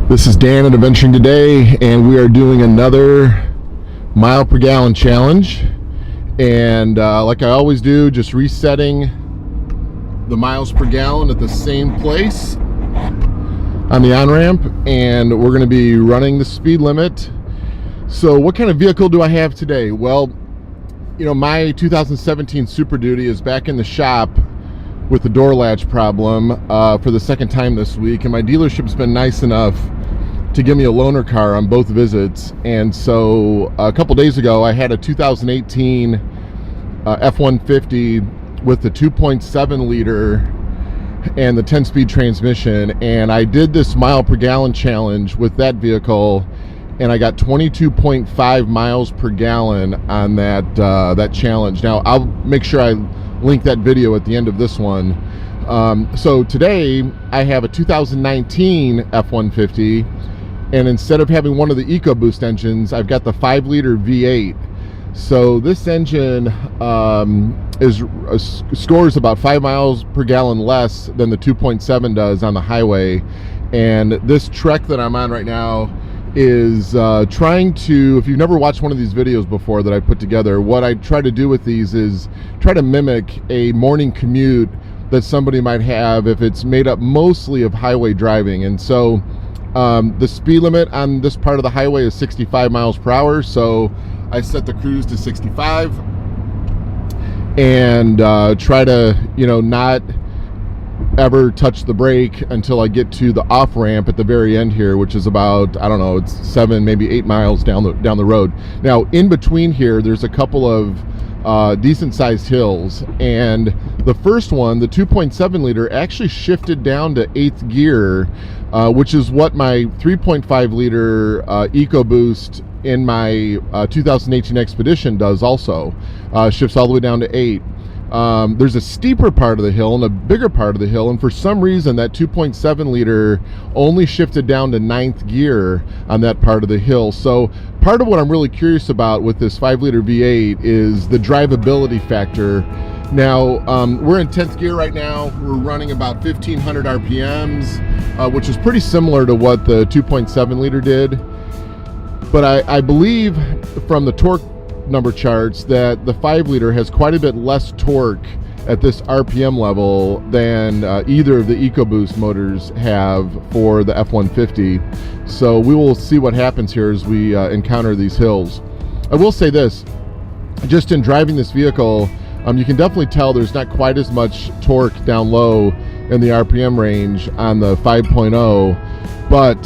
This is Dan at Adventuring Today, and we are doing another mile per gallon challenge. And like I always do, just resetting the miles per gallon at the same place on the on-ramp, and we're going to be running the speed limit. So what kind of vehicle do I have today? Well, you know, my 2017 Super Duty is back in the shop with the door latch problem for the second time this week, and my dealership's been nice enough to give me a loaner car on both visits. And so a couple days ago I had a 2018 F150 with the 2.7 liter and the 10-speed transmission, and I did this mile per gallon challenge with that vehicle, and I got 22.5 miles per gallon on that challenge. Now I'll make sure I link that video at the end of this one. So today I have a 2019 F150, and instead of having one of the EcoBoost engines, I've got the 5-liter V8. So this engine scores about 5 miles per gallon less than the 2.7 does on the highway. And this trek that I'm on right now is trying to, if you've never watched one of these videos before that I put together, what I try to do with these is try to mimic a morning commute that somebody might have if it's made up mostly of highway driving. And so the speed limit on this part of the highway is 65 miles per hour, so I set the cruise to 65 and try to, you know, not ever touch the brake until I get to the off ramp at the very end here, which is about, I don't know, it's 7 maybe 8 miles down the road. Now in between here there's a couple of decent sized hills, and the first one, the 2.7 liter, actually shifted down to 8th gear, which is what my 3.5 liter EcoBoost in my 2018 Expedition does also. Shifts all the way down to 8. There's a steeper part of the hill and a bigger part of the hill, and for some reason that 2.7 liter only shifted down to 9th gear on that part of the hill. So part of what I'm really curious about with this 5-liter V8 is the drivability factor. Now we're in 10th gear right now. We're running about 1500 RPMs, which is pretty similar to what the 2.7 liter did, but I believe from the torque number charts that the 5-liter has quite a bit less torque at this RPM level than either of the EcoBoost motors have for the F150. So we will see what happens here as we encounter these hills. I will say this, just in driving this vehicle, you can definitely tell there's not quite as much torque down low in the RPM range on the 5.0, but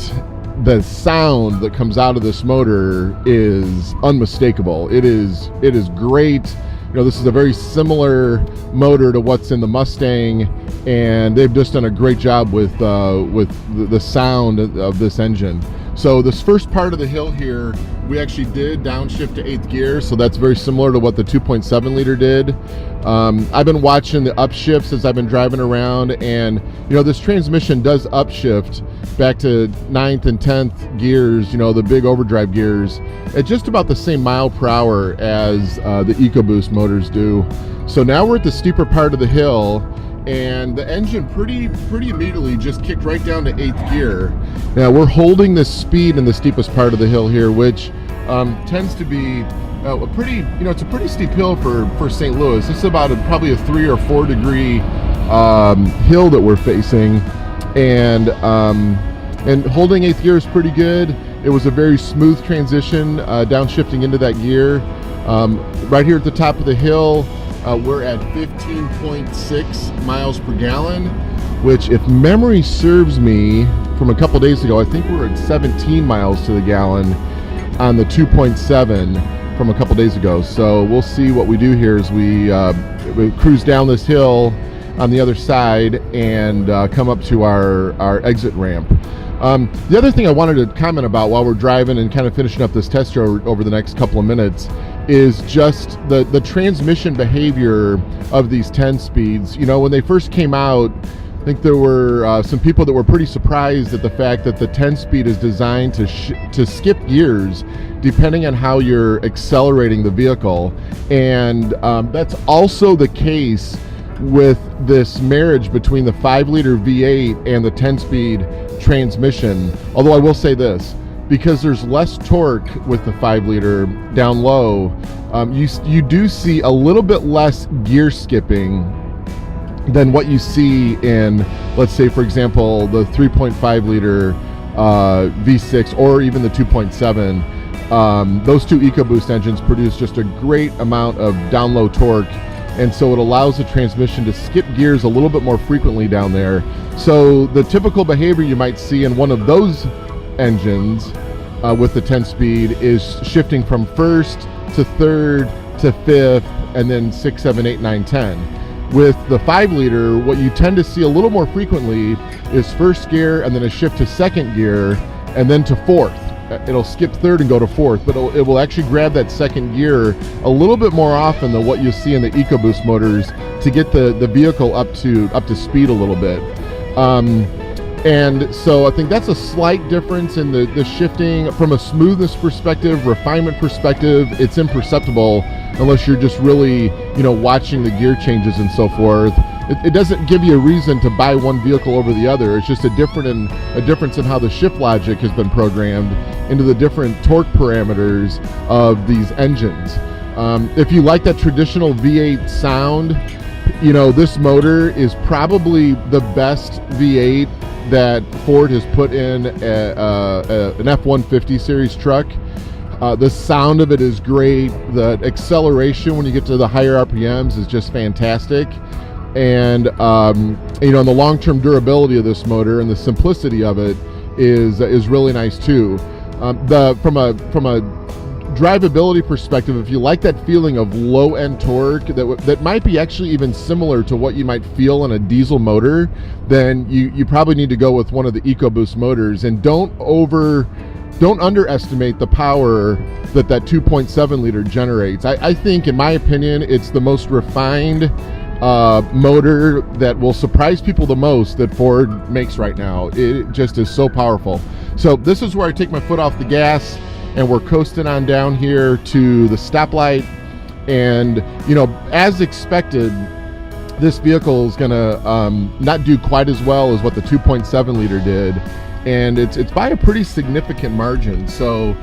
the sound that comes out of this motor is unmistakable. It is great. You know, this is a very similar motor to what's in the Mustang, and they've just done a great job with the sound of this engine. So this first part of the hill here, we actually did downshift to 8th gear, so that's very similar to what the 2.7 liter did. I've been watching the upshifts as I've been driving around, and you know, this transmission does upshift back to 9th and 10th gears, you know, the big overdrive gears, at just about the same mile per hour as the EcoBoost motors do. So now we're at the steeper part of the hill, and the engine pretty immediately just kicked right down to 8th gear. Now we're holding this speed in the steepest part of the hill here, which tends to be a pretty, you know, it's a pretty steep hill for St. Louis. This is about probably a 3 or 4 degree hill that we're facing, and holding 8th gear is pretty good. It was a very smooth transition downshifting into that gear. Right here at the top of the hill, we're at 15.6 miles per gallon, which, if memory serves me from a couple days ago, I think we were at 17 miles to the gallon on the 2.7 from a couple days ago. So we'll see what we do here as we cruise down this hill on the other side and come up to our exit ramp. The other thing I wanted to comment about while we're driving and kind of finishing up this test over the next couple of minutes is just the transmission behavior of these 10 speeds. You know, when they first came out, I think there were some people that were pretty surprised at the fact that the 10 speed is designed to skip gears depending on how you're accelerating the vehicle. And that's also the case with this marriage between the 5-liter V8 and the 10-speed transmission. Although I will say this, because there's less torque with the 5-liter down low, you do see a little bit less gear skipping than what you see in, let's say, for example, the 3.5-liter V6 or even the 2.7. Those two EcoBoost engines produce just a great amount of down low torque, and so it allows the transmission to skip gears a little bit more frequently down there. So the typical behavior you might see in one of those engines with the 10-speed is shifting from first to third to fifth, and then 6, 7, 8, 9, 10. With the 5-liter, what you tend to see a little more frequently is first gear and then a shift to second gear and then to fourth. It'll skip third and go to fourth, but it will actually grab that second gear a little bit more often than what you see in the EcoBoost motors to get the vehicle up to speed a little bit. And so I think that's a slight difference in the shifting. From a smoothness perspective, refinement perspective, it's imperceptible unless you're just really, watching the gear changes and so forth. It doesn't give you a reason to buy one vehicle over the other. It's just a difference in how the shift logic has been programmed into the different torque parameters of these engines. If you like that traditional V8 sound, this motor is probably the best V8 that Ford has put in an F150 series truck. The sound of it is great. The acceleration when you get to the higher RPMs is just fantastic. And and the long-term durability of this motor and the simplicity of it is really nice too. From a drivability perspective, if you like that feeling of low-end torque that might be actually even similar to what you might feel in a diesel motor, then you probably need to go with one of the EcoBoost motors, and don't underestimate the power that 2.7-liter generates. I think, in my opinion, it's the most refined motor that will surprise people the most that Ford makes right now. It just is so powerful. So this is where I take my foot off the gas, and we're coasting on down here to the stoplight. And as expected, this vehicle is gonna not do quite as well as what the 2.7-liter did, and it's by a pretty significant margin. So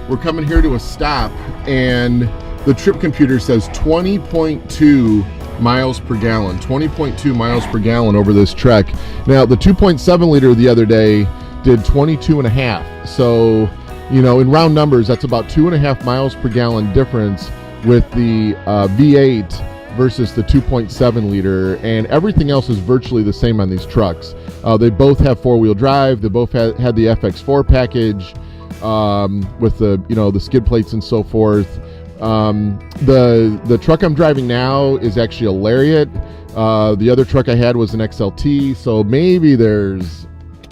we're coming here to a stop, and the trip computer says 20.2 miles per gallon. 20.2 miles per gallon over this trek. Now the 2.7-liter the other day did 22.5. So in round numbers, that's about 2.5 miles per gallon difference with the V8 versus the 2.7-liter, and everything else is virtually the same on these trucks. They both have 4-wheel drive. They both had the FX4 package with the skid plates and so forth. The truck I'm driving now is actually a Lariat. The other truck I had was an XLT, so maybe there's,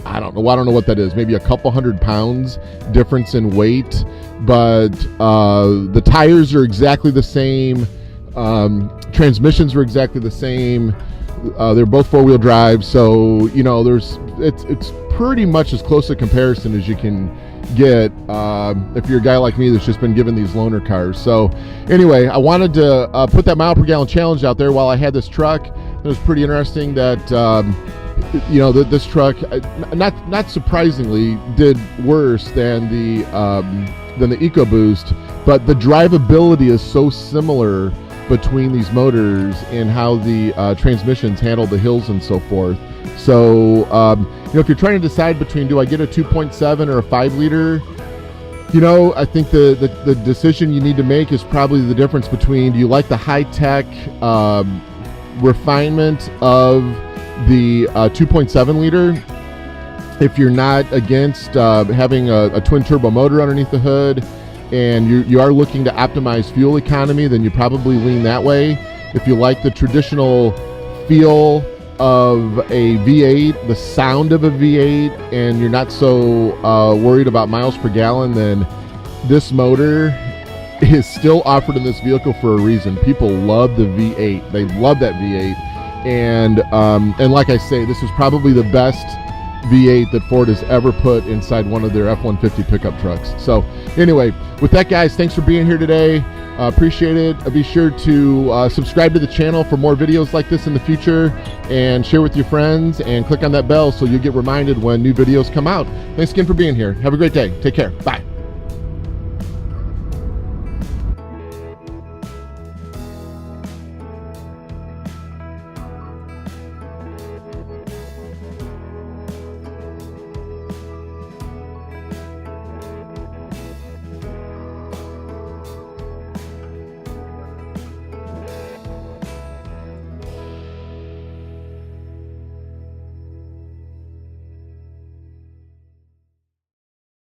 I don't know what that is, maybe a couple 100 pounds difference in weight, but the tires are exactly the same, transmissions are exactly the same, they're both 4-wheel drive, so it's pretty much as close a comparison as you can get if you're a guy like me that's just been given these loaner cars. So anyway, I wanted to put that mile per gallon challenge out there while I had this truck. It was pretty interesting that this truck, not surprisingly, did worse than the EcoBoost, but the drivability is so similar between these motors and how the transmissions handle the hills and so forth. So if you're trying to decide between, do I get a 2.7 or a 5-liter, I think the decision you need to make is probably the difference between, do you like the high-tech refinement of the 2.7-liter? If you're not against having a twin-turbo motor underneath the hood, and you are looking to optimize fuel economy, then you probably lean that way. If you like the traditional feel of a V8, the sound of a V8, and you're not so worried about miles per gallon, then this motor is still offered in this vehicle for a reason. People love the V8. They love that V8. And like I say, this is probably the best V8 that Ford has ever put inside one of their F-150 pickup trucks. So anyway, with that, guys, thanks for being here today. Appreciate it. Be sure to subscribe to the channel for more videos like this in the future, and share with your friends, and click on that bell so you'll get reminded when new videos come out. Thanks again for being here. Have a great day. Take care. Bye.